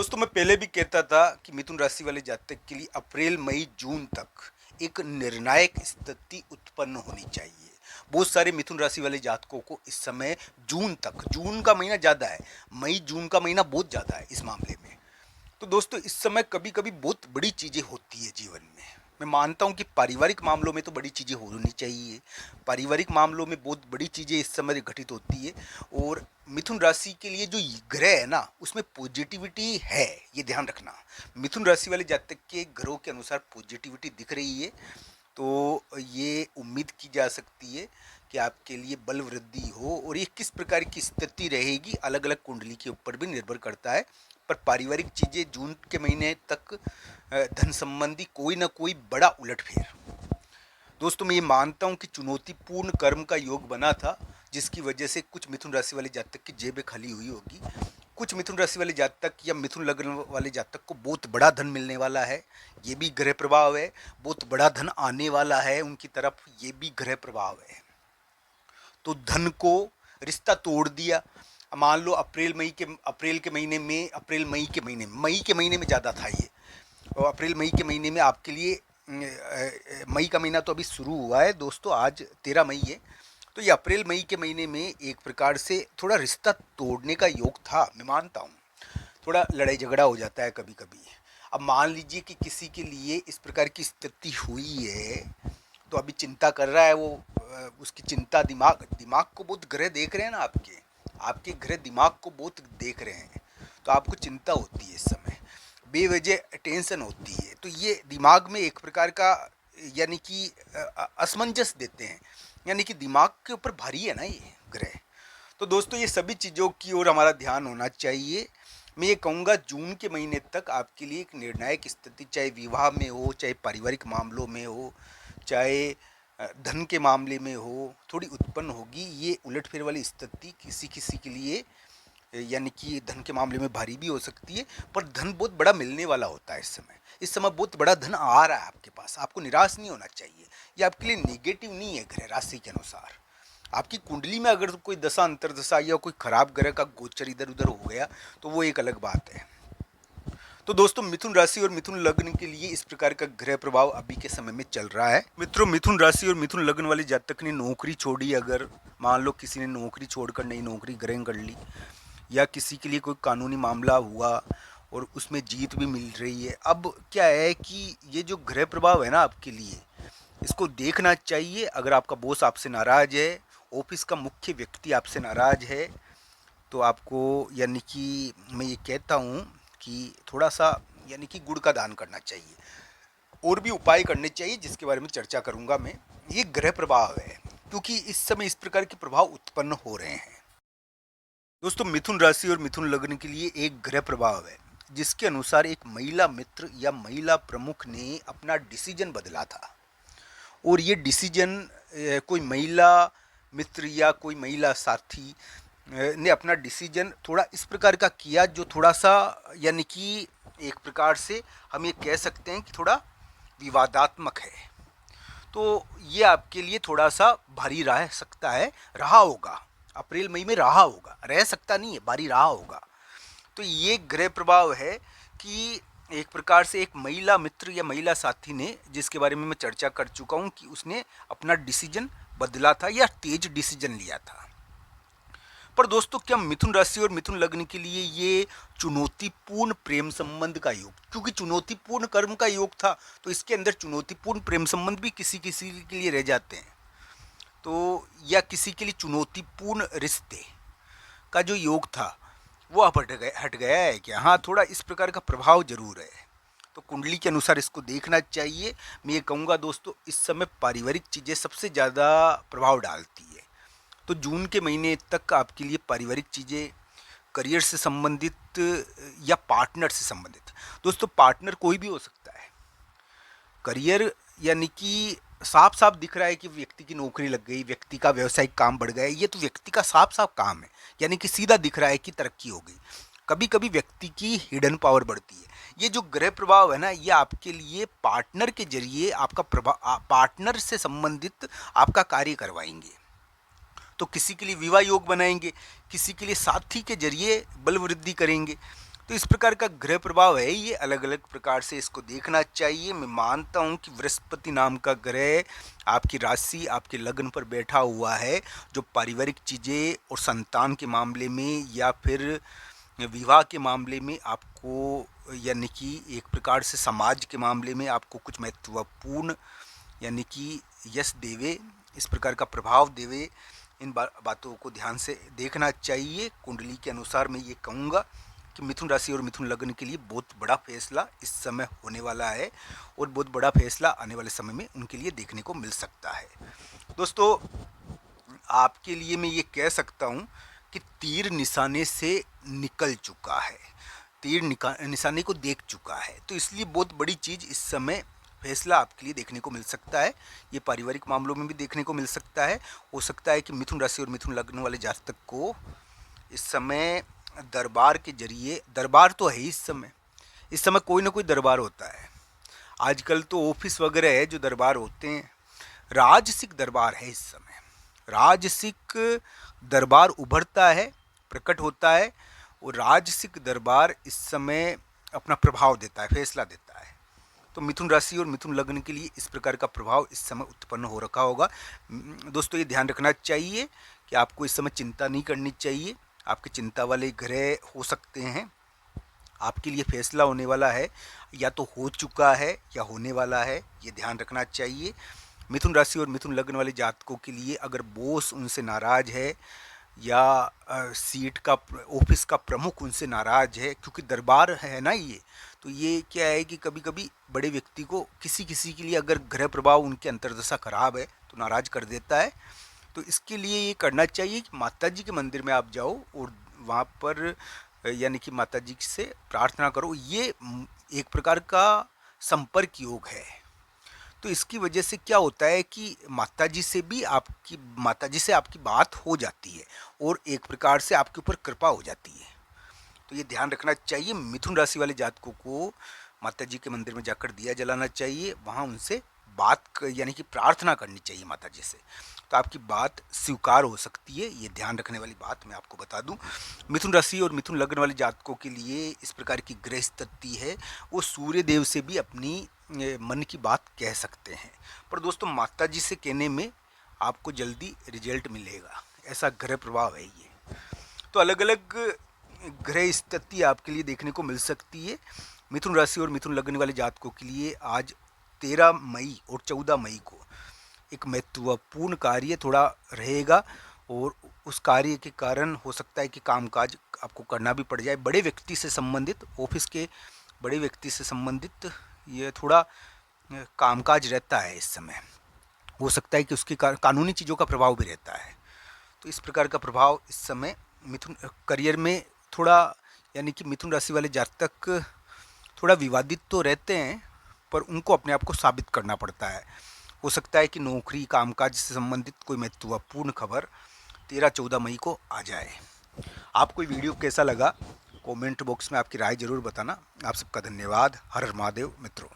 दोस्तों मैं पहले भी कहता था कि मिथुन राशि वाले जातक के लिए अप्रैल मई जून तक एक निर्णायक स्थिति उत्पन्न होनी चाहिए। बहुत सारे मिथुन राशि वाले जातकों को इस समय जून तक, जून का महीना ज़्यादा है, मई जून का महीना बहुत ज़्यादा है इस मामले में। तो दोस्तों इस समय कभी कभी बहुत बड़ी चीज़ें होती है जीवन में। मैं मानता हूँ कि पारिवारिक मामलों में तो बड़ी चीज़ें होनी चाहिए। पारिवारिक मामलों में बहुत बड़ी चीज़ें इस समय घटित होती है। और मिथुन राशि के लिए जो ग्रह है ना, उसमें पॉजिटिविटी है, ये ध्यान रखना। मिथुन राशि वाले जातक के ग्रहों के अनुसार पॉजिटिविटी दिख रही है। तो ये उम्मीद की जा सकती है कि आपके लिए बल वृद्धि हो। और ये किस प्रकार की स्थिति रहेगी अलग अलग कुंडली के ऊपर भी निर्भर करता है। पर पारिवारिक चीज़ें जून के महीने तक धन संबंधी कोई ना कोई बड़ा उलटफेर। दोस्तों मैं ये मानता हूँ कि चुनौतीपूर्ण कर्म का योग बना था, जिसकी वजह से कुछ मिथुन राशि वाले जातक की जेबें खाली हुई होगी। कुछ मिथुन राशि वाले जातक या मिथुन लग्न वाले जातक को बहुत बड़ा धन मिलने वाला है, ये भी ग्रह प्रभाव है। बहुत बड़ा धन आने वाला है उनकी तरफ, ये भी ग्रह प्रभाव है। तो धन को रिश्ता तोड़ दिया। मान लो अप्रैल के महीने में, मई के महीने में ज़्यादा था ये। और अप्रैल मई के महीने में आपके लिए मई का महीना तो अभी शुरू हुआ है दोस्तों, आज 13 मई है। तो ये अप्रैल मई के महीने में एक प्रकार से थोड़ा रिश्ता तोड़ने का योग था, मैं मानता हूँ। थोड़ा लड़ाई झगड़ा हो जाता है कभी कभी। अब मान लीजिए कि किसी के लिए इस प्रकार की स्थिति हुई है, तो अभी चिंता कर रहा है वो। उसकी चिंता दिमाग को बहुत ग्रह देख रहे हैं ना, आपके आपके ग्रह दिमाग को बहुत देख रहे हैं। तो आपको चिंता होती है इस समय, बेवजह टेंशन होती है। तो ये दिमाग में एक प्रकार का यानी कि असमंजस देते हैं, यानी कि दिमाग के ऊपर भारी है ना ये ग्रह। तो दोस्तों ये सभी चीज़ों की ओर हमारा ध्यान होना चाहिए। मैं ये कहूँगा जून के महीने तक आपके लिए एक निर्णायक स्थिति, चाहे विवाह में हो, चाहे पारिवारिक मामलों में हो, चाहे धन के मामले में हो, थोड़ी उत्पन्न होगी। ये उलटफेर वाली स्थिति किसी किसी के लिए यानी कि धन के मामले में भारी भी हो सकती है। पर धन बहुत बड़ा मिलने वाला होता है इस समय बहुत बड़ा धन आ रहा है आपके पास। आपको निराश नहीं होना चाहिए। ये आपके लिए नेगेटिव नहीं है ग्रह राशि के अनुसार। आपकी कुंडली में अगर कोई दशा अंतरदशा या कोई खराब ग्रह का गोचर इधर उधर हो गया तो वो एक अलग बात है। तो दोस्तों मिथुन राशि और मिथुन लग्न के लिए इस प्रकार का ग्रह प्रभाव अभी के समय में चल रहा है। मित्रों मिथुन राशि और मिथुन लग्न वाले जातक ने नौकरी छोड़ी, अगर मान लो किसी ने नौकरी छोड़कर नई नौकरी ग्रहण कर ली, या किसी के लिए कोई कानूनी मामला हुआ और उसमें जीत भी मिल रही है। अब क्या है कि ये जो ग्रह प्रभाव है ना आपके लिए, इसको देखना चाहिए। अगर आपका बॉस आपसे नाराज है, ऑफिस का मुख्य व्यक्ति आपसे नाराज है, तो आपको यानी कि मैं ये कहता हूँ कि थोड़ा सा यानी कि गुड़ का दान करना चाहिए। और भी उपाय करने चाहिए जिसके बारे में चर्चा करूँगा मैं। ये ग्रह प्रभाव है, क्योंकि इस समय इस प्रकार के प्रभाव उत्पन्न हो रहे हैं। दोस्तों मिथुन राशि और मिथुन लग्न के लिए एक ग्रह प्रभाव है, जिसके अनुसार एक महिला मित्र या महिला प्रमुख ने अपना डिसीजन बदला था। और ये डिसीजन कोई महिला मित्र या कोई महिला साथी ने अपना डिसीजन थोड़ा इस प्रकार का किया जो थोड़ा सा यानी कि एक प्रकार से हम ये कह सकते हैं कि थोड़ा विवादात्मक है। तो ये आपके लिए थोड़ा सा भारी रह सकता है, रहा होगा। अप्रैल मई में रहा होगा, रह सकता नहीं है, भारी रहा होगा। तो ये ग्रह प्रभाव है कि एक प्रकार से एक महिला मित्र या महिला साथी ने, जिसके बारे में मैं चर्चा कर चुका हूँ कि उसने अपना डिसीजन बदला था या तेज डिसीजन लिया था। पर दोस्तों क्या मिथुन राशि और मिथुन लग्न के लिए ये चुनौतीपूर्ण प्रेम संबंध का योग, क्योंकि चुनौतीपूर्ण कर्म का योग था, तो इसके अंदर चुनौतीपूर्ण प्रेम संबंध भी किसी किसी के लिए रह जाते हैं। तो या किसी के लिए चुनौतीपूर्ण रिश्ते का जो योग था वो अब हट गया है क्या? हाँ, थोड़ा इस प्रकार का प्रभाव जरूर है। तो कुंडली के अनुसार इसको देखना चाहिए। मैं ये कहूँगा दोस्तों इस समय पारिवारिक चीज़ें सबसे ज़्यादा प्रभाव डालती है। तो जून के महीने तक आपके लिए पारिवारिक चीज़ें, करियर से संबंधित या पार्टनर से संबंधित। दोस्तों पार्टनर कोई भी हो सकता है। करियर यानी कि साफ साफ दिख रहा है कि व्यक्ति की नौकरी लग गई, व्यक्ति का व्यवसायिक काम बढ़ गया, ये तो व्यक्ति का साफ साफ काम है, यानी कि सीधा दिख रहा है कि तरक्की हो गई। कभी कभी व्यक्ति की हिडन पावर बढ़ती है। ये जो ग्रह प्रभाव है ना, ये आपके लिए पार्टनर के जरिए आपका प्रभाव, पार्टनर से संबंधित आपका कार्य करवाएंगे। तो किसी के लिए विवाह योग बनाएंगे, किसी के लिए साथी के जरिए बल वृद्धि करेंगे। तो इस प्रकार का ग्रह प्रभाव है, ये अलग अलग प्रकार से इसको देखना चाहिए। मैं मानता हूँ कि बृहस्पति नाम का ग्रह आपकी राशि, आपके लग्न पर बैठा हुआ है, जो पारिवारिक चीज़ें और संतान के मामले में या फिर विवाह के मामले में आपको, यानी कि एक प्रकार से समाज के मामले में आपको कुछ महत्वपूर्ण यानी कि यश देवे, इस प्रकार का प्रभाव देवे। इन बातों को ध्यान से देखना चाहिए। कुंडली के अनुसार मैं ये कहूँगा कि मिथुन राशि और मिथुन लग्न के लिए बहुत बड़ा फैसला इस समय होने वाला है और बहुत बड़ा फैसला आने वाले समय में उनके लिए देखने को मिल सकता है। दोस्तों, आपके लिए मैं ये कह सकता हूँ कि तीर निशाने से निकल चुका है, तीर निशाने को देख चुका है, तो इसलिए बहुत बड़ी चीज़ इस समय फैसला आपके लिए देखने को मिल सकता है। ये पारिवारिक मामलों में भी देखने को मिल सकता है। हो सकता है कि मिथुन राशि और मिथुन लग्न वाले जातक को इस समय दरबार के जरिए, दरबार तो है ही इस समय कोई ना कोई दरबार होता है। आजकल तो ऑफिस वगैरह है जो दरबार होते हैं, राजसिक दरबार है इस समय। राजसिक दरबार उभरता है, प्रकट होता है, और राजसिक दरबार इस समय अपना प्रभाव देता है, फैसला देता है। तो मिथुन राशि और मिथुन लग्न के लिए इस प्रकार का प्रभाव इस समय उत्पन्न हो रखा होगा। दोस्तों, ये ध्यान रखना चाहिए कि आपको इस समय चिंता नहीं करनी चाहिए। आपके चिंता वाले ग्रह हो सकते हैं, आपके लिए फैसला होने वाला है, या तो हो चुका है या होने वाला है, ये ध्यान रखना चाहिए। मिथुन राशि और मिथुन लग्न वाले जातकों के लिए अगर बॉस उनसे नाराज है या सीट का, ऑफिस का प्रमुख उनसे नाराज है, क्योंकि दरबार है ना ये, तो ये क्या है कि कभी कभी बड़े व्यक्ति को, किसी किसी के लिए अगर ग्रह प्रभाव उनकी अंतर्दशा खराब है तो नाराज कर देता है। तो इसके लिए ये करना चाहिए कि माता जी के मंदिर में आप जाओ और वहाँ पर यानी कि माता जी से प्रार्थना करो। ये एक प्रकार का संपर्क योग है। तो इसकी वजह से क्या होता है कि माता जी से आपकी बात हो जाती है और एक प्रकार से आपके ऊपर कृपा हो जाती है। तो ये ध्यान रखना चाहिए। मिथुन राशि वाले जातकों को माता जी के मंदिर में जाकर दिया जलाना चाहिए, वहाँ उनसे यानी कि प्रार्थना करनी चाहिए माता जी से, तो आपकी बात स्वीकार हो सकती है। ये ध्यान रखने वाली बात मैं आपको बता दूं। मिथुन राशि और मिथुन लग्न वाले जातकों के लिए इस प्रकार की ग्रह स्थिति है, वो सूर्य देव से भी अपनी मन की बात कह सकते हैं, पर दोस्तों माता जी से कहने में आपको जल्दी रिजल्ट मिलेगा, ऐसा ग्रह प्रभाव है ये। तो अलग अलग ग्रह स्थिति आपके लिए देखने को मिल सकती है। मिथुन राशि और मिथुन लग्न वाले जातकों के लिए आज 13 मई और 14 मई को एक महत्वपूर्ण कार्य थोड़ा रहेगा, और उस कार्य के कारण हो सकता है कि कामकाज आपको करना भी पड़ जाए। बड़े व्यक्ति से संबंधित, ऑफिस के बड़े व्यक्ति से संबंधित ये थोड़ा कामकाज रहता है इस समय। हो सकता है कि उसकी कानूनी चीज़ों का प्रभाव भी रहता है। तो इस प्रकार का प्रभाव इस समय मिथुन करियर में थोड़ा, यानी कि मिथुन राशि वाले जातक थोड़ा विवादित तो रहते हैं, पर उनको अपने आप को साबित करना पड़ता है। हो सकता है कि नौकरी, कामकाज से संबंधित कोई महत्वपूर्ण खबर 13-14 मई को आ जाए। आपको वीडियो कैसा लगा, कमेंट बॉक्स में आपकी राय ज़रूर बताना। आप सबका धन्यवाद। हर हर महादेव मित्रों।